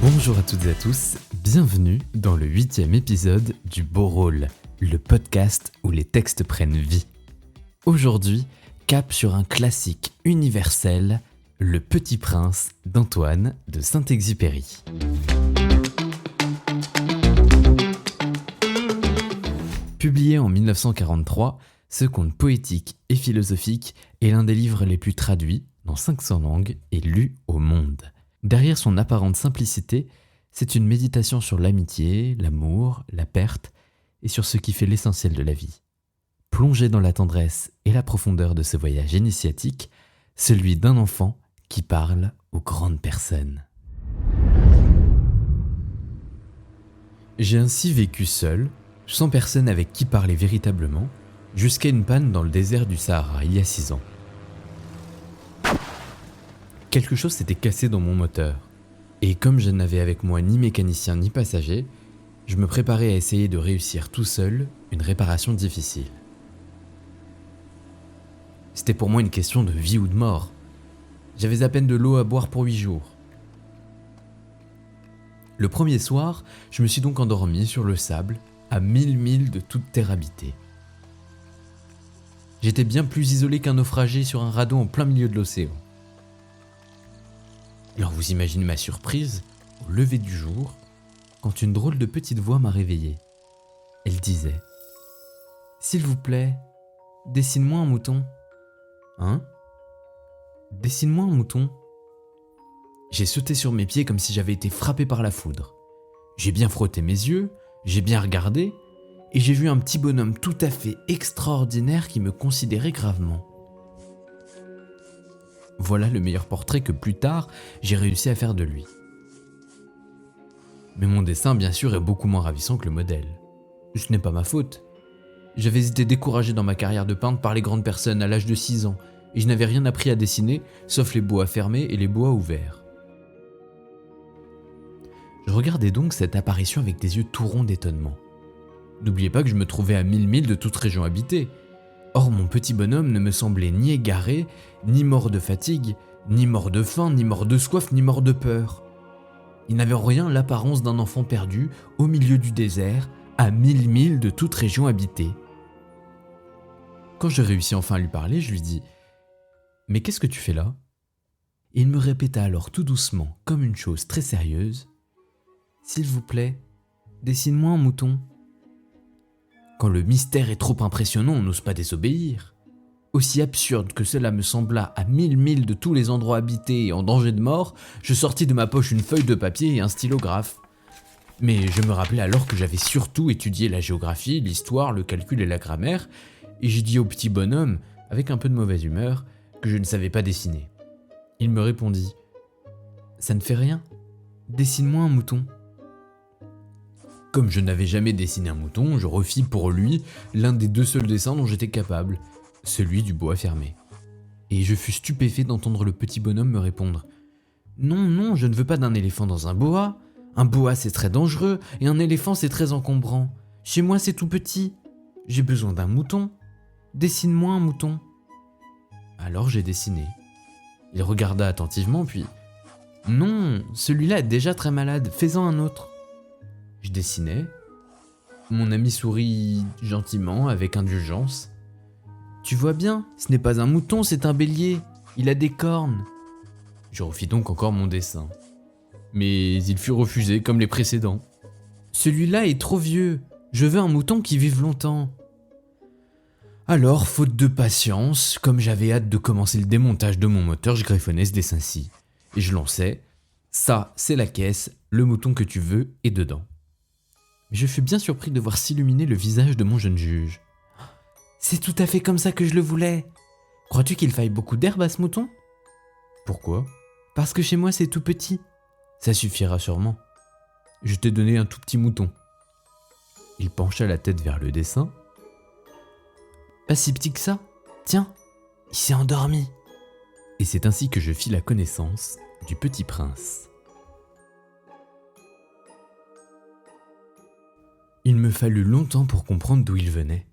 Bonjour à toutes et à tous, bienvenue dans le 8e épisode du Beau Rôle, le podcast où les textes prennent vie. Aujourd'hui, cap sur un classique universel, Le Petit Prince d'Antoine de Saint-Exupéry. Publié en 1943, ce conte poétique et philosophique est l'un des livres les plus traduits dans 500 langues et lus au monde. Derrière son apparente simplicité, c'est une méditation sur l'amitié, l'amour, la perte et sur ce qui fait l'essentiel de la vie. Plongé dans la tendresse et la profondeur de ce voyage initiatique, celui d'un enfant qui parle aux grandes personnes. J'ai ainsi vécu seul, sans personne avec qui parler véritablement, jusqu'à une panne dans le désert du Sahara il y a 6 ans. Quelque chose s'était cassé dans mon moteur, et comme je n'avais avec moi ni mécanicien ni passager, je me préparais à essayer de réussir tout seul une réparation difficile. C'était pour moi une question de vie ou de mort. J'avais à peine de l'eau à boire pour 8 jours. Le premier soir, je me suis donc endormi sur le sable, à 1000 milles de toute terre habitée. J'étais bien plus isolé qu'un naufragé sur un radeau en plein milieu de l'océan. Alors vous imaginez ma surprise, au lever du jour, quand une drôle de petite voix m'a réveillé. Elle disait « S'il vous plaît, dessine-moi un mouton. » « Hein ? Dessine-moi un mouton. » J'ai sauté sur mes pieds comme si j'avais été frappé par la foudre. J'ai bien frotté mes yeux, j'ai bien regardé, et j'ai vu un petit bonhomme tout à fait extraordinaire qui me considérait gravement. Voilà le meilleur portrait que plus tard, j'ai réussi à faire de lui. Mais mon dessin, bien sûr, est beaucoup moins ravissant que le modèle. Ce n'est pas ma faute. J'avais été découragé dans ma carrière de peintre par les grandes personnes à l'âge de 6 ans, et je n'avais rien appris à dessiner, sauf les bois fermés et les bois ouverts. Je regardais donc cette apparition avec des yeux tout ronds d'étonnement. N'oubliez pas que je me trouvais à 1000 milles de toute région habitée. Or mon petit bonhomme ne me semblait ni égaré, ni mort de fatigue, ni mort de faim, ni mort de soif, ni mort de peur. Il n'avait en rien l'apparence d'un enfant perdu au milieu du désert, à 1000 milles de toute région habitée. Quand je réussis enfin à lui parler, je lui dis « Mais qu'est-ce que tu fais là ?» Et il me répéta alors tout doucement, comme une chose très sérieuse « S'il vous plaît, dessine-moi un mouton. » Quand le mystère est trop impressionnant, on n'ose pas désobéir. Aussi absurde que cela me sembla à 1000 milles de tous les endroits habités et en danger de mort, je sortis de ma poche une feuille de papier et un stylographe. Mais je me rappelais alors que j'avais surtout étudié la géographie, l'histoire, le calcul et la grammaire, et j'ai dit au petit bonhomme, avec un peu de mauvaise humeur, que je ne savais pas dessiner. Il me répondit « Ça ne fait rien, dessine-moi un mouton. » Comme je n'avais jamais dessiné un mouton, je refis pour lui l'un des 2 seuls dessins dont j'étais capable, celui du bois fermé. Et je fus stupéfait d'entendre le petit bonhomme me répondre « Non, je ne veux pas d'un éléphant dans un boa. Un boa c'est très dangereux et un éléphant c'est très encombrant. Chez moi c'est tout petit. J'ai besoin d'un mouton. Dessine-moi un mouton. » Alors j'ai dessiné. Il regarda attentivement puis « Non, celui-là est déjà très malade, fais-en un autre. » Je dessinais. Mon ami sourit gentiment, avec indulgence. « Tu vois bien, ce n'est pas un mouton, c'est un bélier. Il a des cornes. » Je refis donc encore mon dessin. Mais il fut refusé comme les précédents. « Celui-là est trop vieux. Je veux un mouton qui vive longtemps. » Alors, faute de patience, comme j'avais hâte de commencer le démontage de mon moteur, je griffonnais ce dessin-ci. Et je lançais « Ça, c'est la caisse, le mouton que tu veux est dedans. » Mais je fus bien surpris de voir s'illuminer le visage de mon jeune juge. « C'est tout à fait comme ça que je le voulais. Crois-tu qu'il faille beaucoup d'herbe à ce mouton ? » ?»« Pourquoi ? » ?»« Parce que chez moi c'est tout petit. » »« Ça suffira sûrement. Je t'ai donné un tout petit mouton. » Il pencha la tête vers le dessin. « Pas si petit que ça. Tiens, il s'est endormi. » Et c'est ainsi que je fis la connaissance du Petit Prince. Il me fallut longtemps pour comprendre d'où il venait.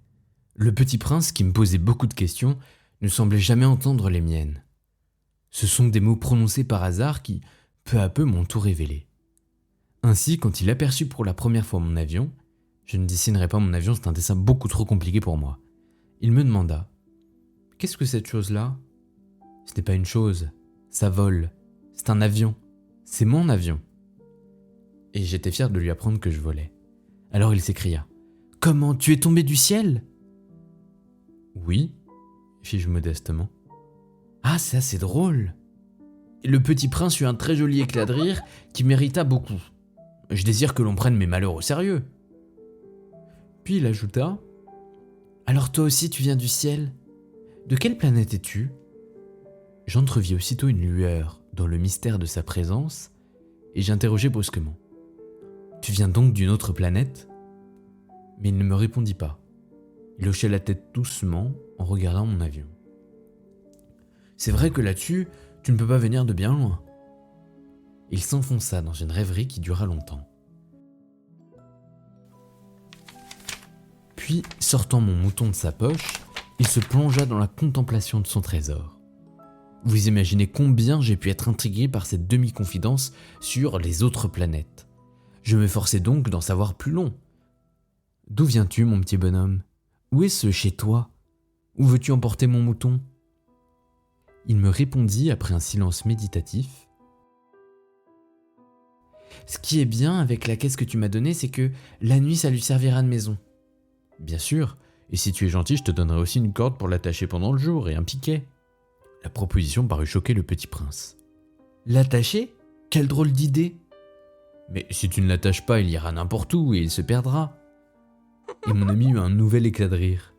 Le Petit Prince, qui me posait beaucoup de questions, ne semblait jamais entendre les miennes. Ce sont des mots prononcés par hasard qui, peu à peu, m'ont tout révélé. Ainsi, quand il aperçut pour la première fois mon avion, je ne dessinerai pas mon avion, c'est un dessin beaucoup trop compliqué pour moi. Il me demanda « Qu'est-ce que cette chose-là » ? Ce n'est pas une chose, ça vole, c'est un avion, c'est mon avion. Et j'étais fier de lui apprendre que je volais. Alors il s'écria « Comment, tu es tombé du ciel ?» Oui, fis-je modestement. Ah, c'est assez drôle. Et le petit prince eut un très joli éclat de rire qui mérita beaucoup. Je désire que l'on prenne mes malheurs au sérieux. Puis il ajouta « Alors toi aussi tu viens du ciel ? De quelle planète es-tu » J'entrevis aussitôt une lueur dans le mystère de sa présence et j'interrogeai brusquement « Tu viens donc d'une autre planète ?» Mais il ne me répondit pas. Il hochait la tête doucement en regardant mon avion. C'est vrai que là-dessus, tu ne peux pas venir de bien loin. Il s'enfonça dans une rêverie qui dura longtemps. Puis, sortant mon mouton de sa poche, il se plongea dans la contemplation de son trésor. Vous imaginez combien j'ai pu être intrigué par cette demi-confidence sur les autres planètes. Je m'efforçais donc d'en savoir plus long. D'où viens-tu, mon petit bonhomme ? Où est ce chez toi ? Où veux-tu emporter mon mouton ? Il me répondit après un silence méditatif. Ce qui est bien avec la caisse que tu m'as donnée, c'est que la nuit, ça lui servira de maison. Bien sûr, et si tu es gentil, je te donnerai aussi une corde pour l'attacher pendant le jour et un piquet. La proposition parut choquer le petit prince. L'attacher ? Quelle drôle d'idée ! Mais si tu ne l'attaches pas, il ira n'importe où et il se perdra. Et mon ami eut un nouvel éclat de rire.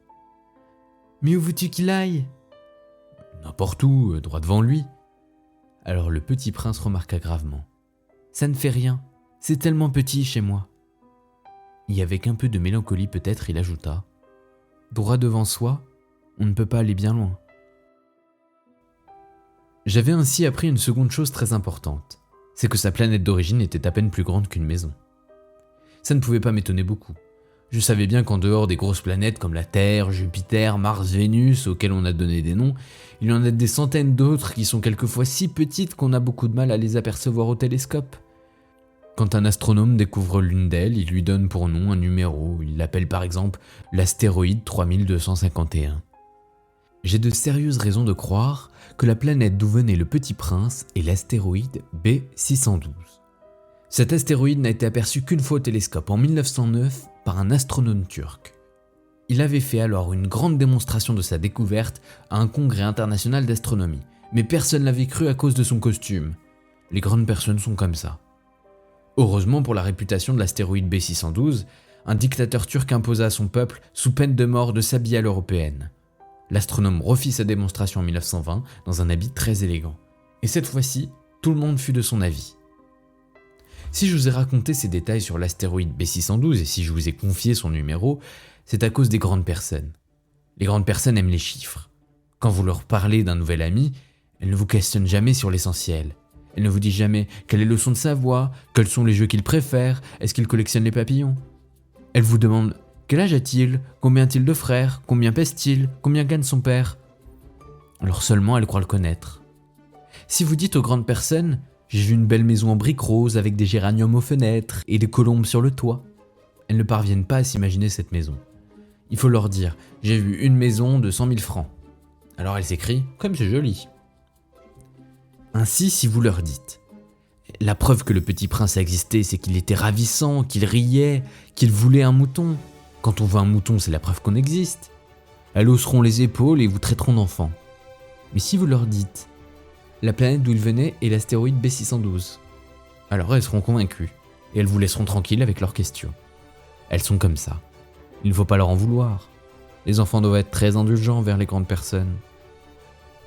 Mais où veux-tu qu'il aille ? N'importe où, droit devant lui. Alors le petit prince remarqua gravement. Ça ne fait rien, c'est tellement petit chez moi. Et avec un peu de mélancolie peut-être, il ajouta. Droit devant soi, on ne peut pas aller bien loin. J'avais ainsi appris une seconde chose très importante, c'est que sa planète d'origine était à peine plus grande qu'une maison. Ça ne pouvait pas m'étonner beaucoup. Je savais bien qu'en dehors des grosses planètes comme la Terre, Jupiter, Mars, Vénus, auxquelles on a donné des noms, il y en a des centaines d'autres qui sont quelquefois si petites qu'on a beaucoup de mal à les apercevoir au télescope. Quand un astronome découvre l'une d'elles, il lui donne pour nom un numéro, il l'appelle par exemple l'astéroïde 3251. J'ai de sérieuses raisons de croire que la planète d'où venait le petit prince est l'astéroïde B612. Cet astéroïde n'a été aperçu qu'une fois au télescope, en 1909, par un astronome turc. Il avait fait alors une grande démonstration de sa découverte à un congrès international d'astronomie, mais personne l'avait cru à cause de son costume. Les grandes personnes sont comme ça. Heureusement pour la réputation de l'astéroïde B612, un dictateur turc imposa à son peuple, sous peine de mort, de s'habiller à l'européenne. L'astronome refit sa démonstration en 1920 dans un habit très élégant. Et cette fois-ci, tout le monde fut de son avis. Si je vous ai raconté ces détails sur l'astéroïde B612 et si je vous ai confié son numéro, c'est à cause des grandes personnes. Les grandes personnes aiment les chiffres. Quand vous leur parlez d'un nouvel ami, elles ne vous questionnent jamais sur l'essentiel. Elles ne vous disent jamais quel est le son de sa voix, quels sont les jeux qu'il préfère, est-ce qu'il collectionne les papillons. Elles vous demandent quel âge a-t-il, combien a-t-il de frères, combien pèse-t-il, combien gagne son père. Alors seulement elles croient le connaître. Si vous dites aux grandes personnes « J'ai vu une belle maison en briques roses avec des géraniums aux fenêtres et des colombes sur le toit », elles ne parviennent pas à s'imaginer cette maison. Il faut leur dire « J'ai vu une maison de 100 000 francs ». Alors elles s'écrient « Comme c'est joli ». Ainsi, si vous leur dites « La preuve que le petit prince a existé, c'est qu'il était ravissant, qu'il riait, qu'il voulait un mouton. Quand on veut un mouton, c'est la preuve qu'on existe. » Elles hausseront les épaules et vous traiteront d'enfant. Mais si vous leur dites « La planète d'où il venait est l'astéroïde B612 », alors elles seront convaincues et elles vous laisseront tranquille avec leurs questions. Elles sont comme ça. Il ne faut pas leur en vouloir. Les enfants doivent être très indulgents envers les grandes personnes.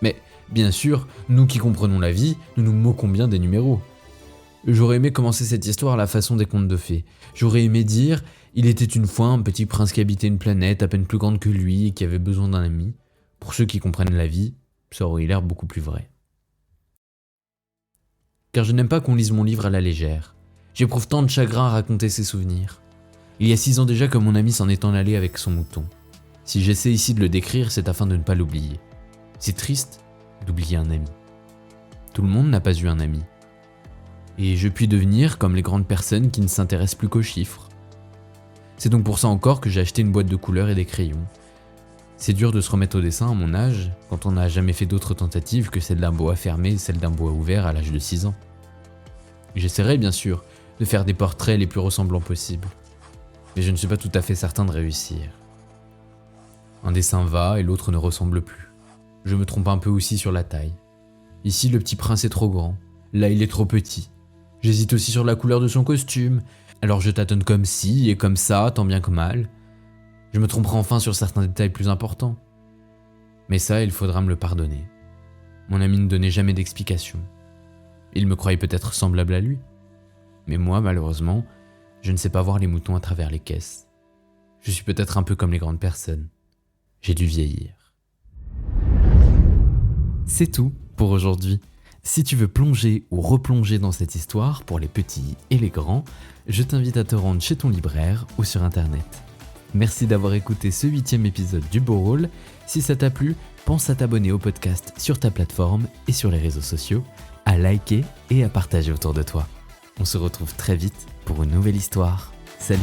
Mais, bien sûr, nous qui comprenons la vie, nous nous moquons bien des numéros. J'aurais aimé commencer cette histoire à la façon des contes de fées. J'aurais aimé dire « Il était une fois un petit prince qui habitait une planète à peine plus grande que lui et qui avait besoin d'un ami. » Pour ceux qui comprennent la vie, ça aurait l'air beaucoup plus vrai. Car je n'aime pas qu'on lise mon livre à la légère. J'éprouve tant de chagrin à raconter ces souvenirs. Il y a 6 ans déjà que mon ami s'en est en allé avec son mouton. Si j'essaie ici de le décrire, c'est afin de ne pas l'oublier. C'est triste d'oublier un ami. Tout le monde n'a pas eu un ami. Et je puis devenir comme les grandes personnes qui ne s'intéressent plus qu'aux chiffres. C'est donc pour ça encore que j'ai acheté une boîte de couleurs et des crayons. C'est dur de se remettre au dessin à mon âge, quand on n'a jamais fait d'autres tentatives que celle d'un bois fermé et celle d'un bois ouvert à l'âge de 6 ans. J'essaierai bien sûr de faire des portraits les plus ressemblants possibles, mais je ne suis pas tout à fait certain de réussir. Un dessin va et l'autre ne ressemble plus. Je me trompe un peu aussi sur la taille. Ici, le petit prince est trop grand, là il est trop petit. J'hésite aussi sur la couleur de son costume, alors je tâtonne comme ci et comme ça, tant bien que mal. Je me tromperai enfin sur certains détails plus importants. Mais ça, il faudra me le pardonner. Mon ami ne donnait jamais d'explication. Il me croyait peut-être semblable à lui. Mais moi, malheureusement, je ne sais pas voir les moutons à travers les caisses. Je suis peut-être un peu comme les grandes personnes. J'ai dû vieillir. C'est tout pour aujourd'hui. Si tu veux plonger ou replonger dans cette histoire pour les petits et les grands, je t'invite à te rendre chez ton libraire ou sur internet. Merci d'avoir écouté ce 8e épisode du Beau Rôle. Si ça t'a plu, pense à t'abonner au podcast sur ta plateforme et sur les réseaux sociaux, à liker et à partager autour de toi. On se retrouve très vite pour une nouvelle histoire. Salut!